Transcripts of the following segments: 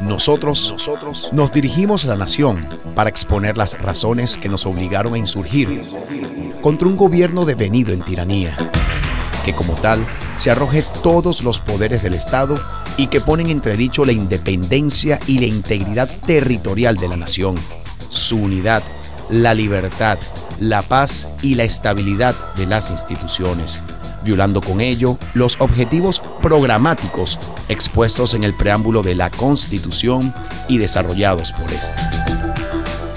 Nosotros nos dirigimos a la nación para exponer las razones que nos obligaron a insurgir contra un gobierno devenido en tiranía, que como tal se arroje todos los poderes del Estado y que pone en entredicho la independencia y la integridad territorial de la nación, su unidad, la libertad, la paz y la estabilidad de las instituciones, violando con ello los objetivos programáticos expuestos en el preámbulo de la Constitución y desarrollados por esta.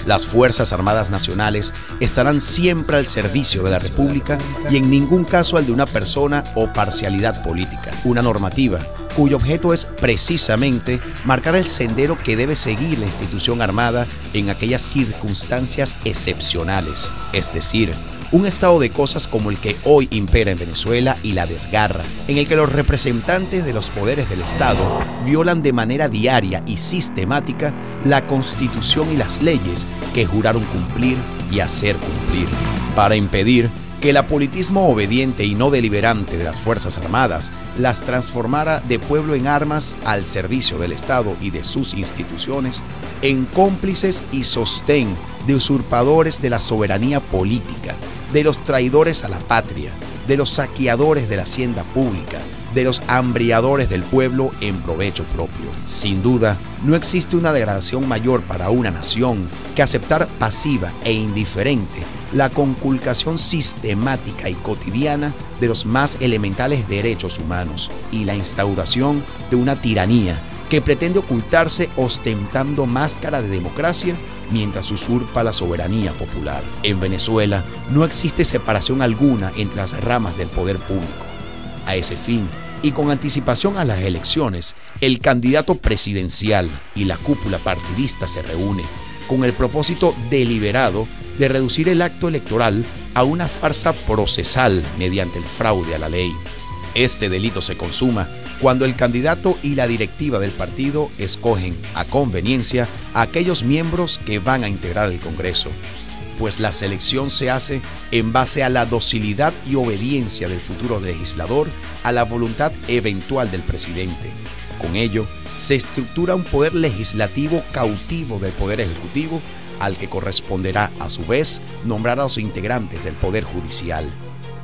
Las Fuerzas Armadas Nacionales estarán siempre al servicio de la República y en ningún caso al de una persona o parcialidad política. Una normativa cuyo objeto es precisamente marcar el sendero que debe seguir la institución armada en aquellas circunstancias excepcionales, es decir, un estado de cosas como el que hoy impera en Venezuela y la desgarra, en el que los representantes de los poderes del Estado violan de manera diaria y sistemática la Constitución y las leyes que juraron cumplir y hacer cumplir, para impedir que el apolitismo obediente y no deliberante de las Fuerzas Armadas las transformara de pueblo en armas al servicio del Estado y de sus instituciones en cómplices y sostén de usurpadores de la soberanía política, de los traidores a la patria, de los saqueadores de la hacienda pública, de los hambriadores del pueblo en provecho propio. Sin duda, no existe una degradación mayor para una nación que aceptar pasiva e indiferente la conculcación sistemática y cotidiana de los más elementales derechos humanos y la instauración de una tiranía que pretende ocultarse ostentando máscara de democracia mientras usurpa la soberanía popular. En Venezuela no existe separación alguna entre las ramas del poder público. A ese fin, y con anticipación a las elecciones, el candidato presidencial y la cúpula partidista se reúne con el propósito deliberado de reducir el acto electoral a una farsa procesal mediante el fraude a la ley. Este delito se consuma cuando el candidato y la directiva del partido escogen a conveniencia a aquellos miembros que van a integrar el Congreso, pues la selección se hace en base a la docilidad y obediencia del futuro legislador a la voluntad eventual del presidente. Con ello, se estructura un poder legislativo cautivo del poder ejecutivo, al que corresponderá, a su vez, nombrar a los integrantes del poder judicial.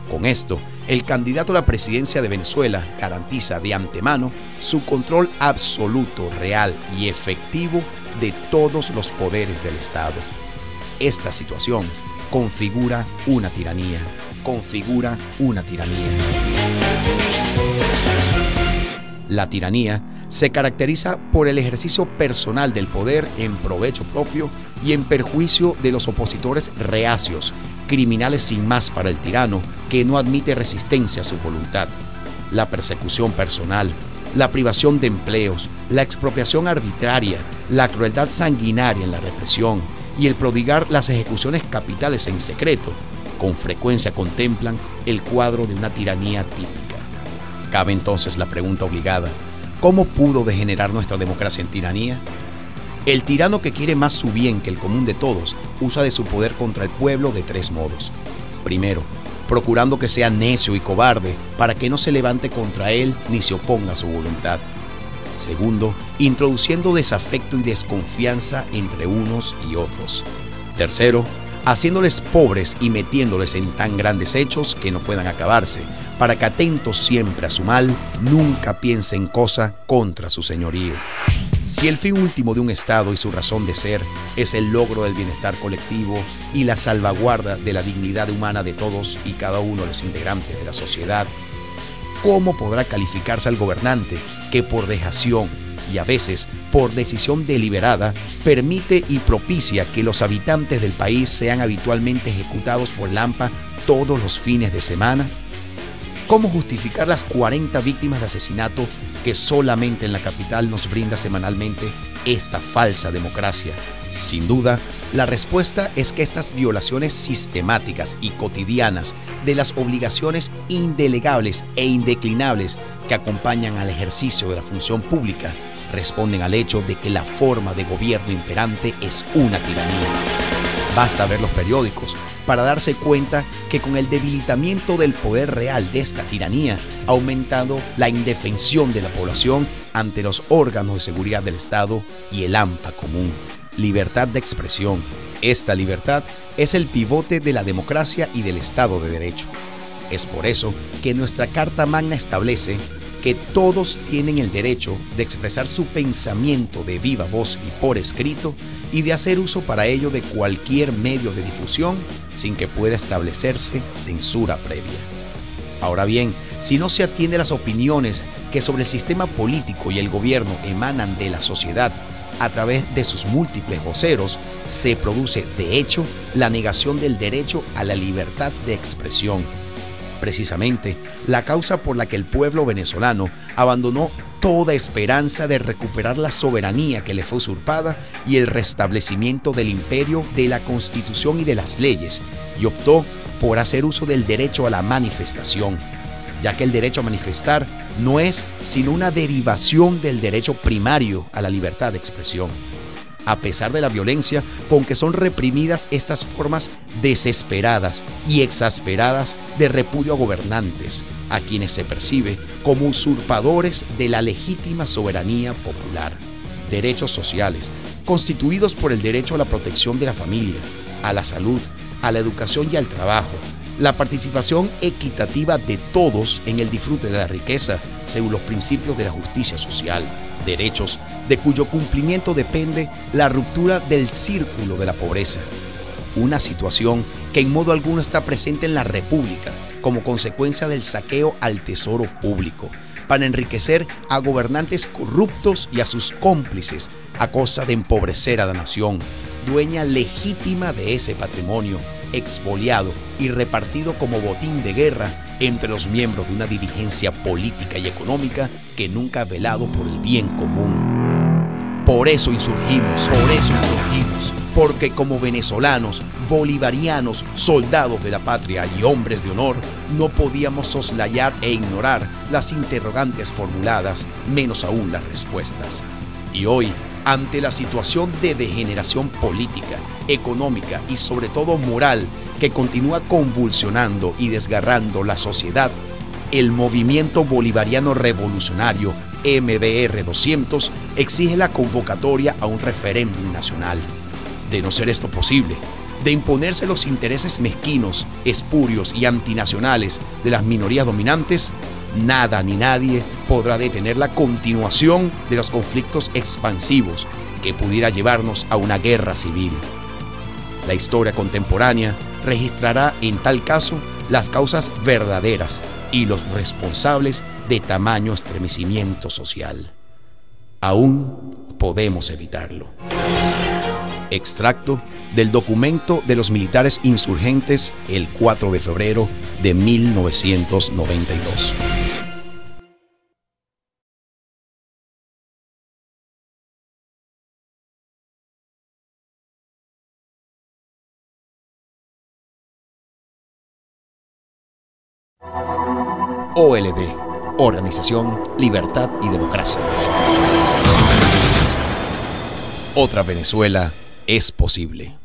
Con esto, el candidato a la presidencia de Venezuela garantiza de antemano su control absoluto, real y efectivo de todos los poderes del Estado. Esta situación configura una tiranía, La tiranía se caracteriza por el ejercicio personal del poder en provecho propio y en perjuicio de los opositores reacios, criminales sin más para el tirano que no admite resistencia a su voluntad. La persecución personal, la privación de empleos, la expropiación arbitraria, la crueldad sanguinaria en la represión y el prodigar las ejecuciones capitales en secreto, con frecuencia contemplan el cuadro de una tiranía típica. Cabe entonces la pregunta obligada: ¿cómo pudo degenerar nuestra democracia en tiranía? El tirano que quiere más su bien que el común de todos usa de su poder contra el pueblo de tres modos. Primero, procurando que sea necio y cobarde para que no se levante contra él ni se oponga a su voluntad. Segundo, introduciendo desafecto y desconfianza entre unos y otros. Tercero, haciéndoles pobres y metiéndoles en tan grandes hechos que no puedan acabarse, para que atentos siempre a su mal, nunca piensen cosa contra su señorío. Si el fin último de un Estado y su razón de ser es el logro del bienestar colectivo y la salvaguarda de la dignidad humana de todos y cada uno de los integrantes de la sociedad, ¿cómo podrá calificarse al gobernante que por dejación y a veces por decisión deliberada permite y propicia que los habitantes del país sean habitualmente ejecutados por Lampa todos los fines de semana? ¿Cómo justificar las 40 víctimas de asesinato que solamente en la capital nos brinda semanalmente esta falsa democracia? Sin duda, la respuesta es que estas violaciones sistemáticas y cotidianas de las obligaciones indelegables e indeclinables que acompañan al ejercicio de la función pública responden al hecho de que la forma de gobierno imperante es una tiranía. Basta ver los periódicos para darse cuenta que con el debilitamiento del poder real de esta tiranía ha aumentado la indefensión de la población ante los órganos de seguridad del Estado y el AMPA común. Libertad de expresión. Esta libertad es el pivote de la democracia y del Estado de Derecho. Es por eso que nuestra Carta Magna establece que todos tienen el derecho de expresar su pensamiento de viva voz y por escrito y de hacer uso para ello de cualquier medio de difusión sin que pueda establecerse censura previa. Ahora bien, si no se atiende a las opiniones que sobre el sistema político y el gobierno emanan de la sociedad a través de sus múltiples voceros, se produce, de hecho, la negación del derecho a la libertad de expresión. Precisamente, la causa por la que el pueblo venezolano abandonó toda esperanza de recuperar la soberanía que le fue usurpada y el restablecimiento del imperio de la Constitución y de las leyes, y optó por hacer uso del derecho a la manifestación, ya que el derecho a manifestar no es sino una derivación del derecho primario a la libertad de expresión. A pesar de la violencia con que son reprimidas estas formas desesperadas y exasperadas de repudio a gobernantes, a quienes se percibe como usurpadores de la legítima soberanía popular. Derechos sociales, constituidos por el derecho a la protección de la familia, a la salud, a la educación y al trabajo, la participación equitativa de todos en el disfrute de la riqueza, según los principios de la justicia social, derechos de cuyo cumplimiento depende la ruptura del círculo de la pobreza. Una situación que en modo alguno está presente en la República como consecuencia del saqueo al tesoro público, para enriquecer a gobernantes corruptos y a sus cómplices a costa de empobrecer a la nación, dueña legítima de ese patrimonio, expoliado y repartido como botín de guerra entre los miembros de una dirigencia política y económica que nunca ha velado por el bien común. Por eso insurgimos, porque como venezolanos, bolivarianos, soldados de la patria y hombres de honor, no podíamos soslayar e ignorar las interrogantes formuladas, menos aún las respuestas. Y hoy, ante la situación de degeneración política, económica y sobre todo moral que continúa convulsionando y desgarrando la sociedad, el Movimiento Bolivariano Revolucionario MBR 200 exige la convocatoria a un referéndum nacional. De no ser esto posible, de imponerse los intereses mezquinos, espurios y antinacionales de las minorías dominantes, nada ni nadie podrá detener la continuación de los conflictos expansivos que pudiera llevarnos a una guerra civil. La historia contemporánea registrará en tal caso las causas verdaderas y los responsables de tamaño estremecimiento social. Aún podemos evitarlo. Extracto del documento de los militares insurgentes el 4 de febrero de 1992. OLD, Organización Libertad y Democracia. Otra Venezuela es posible.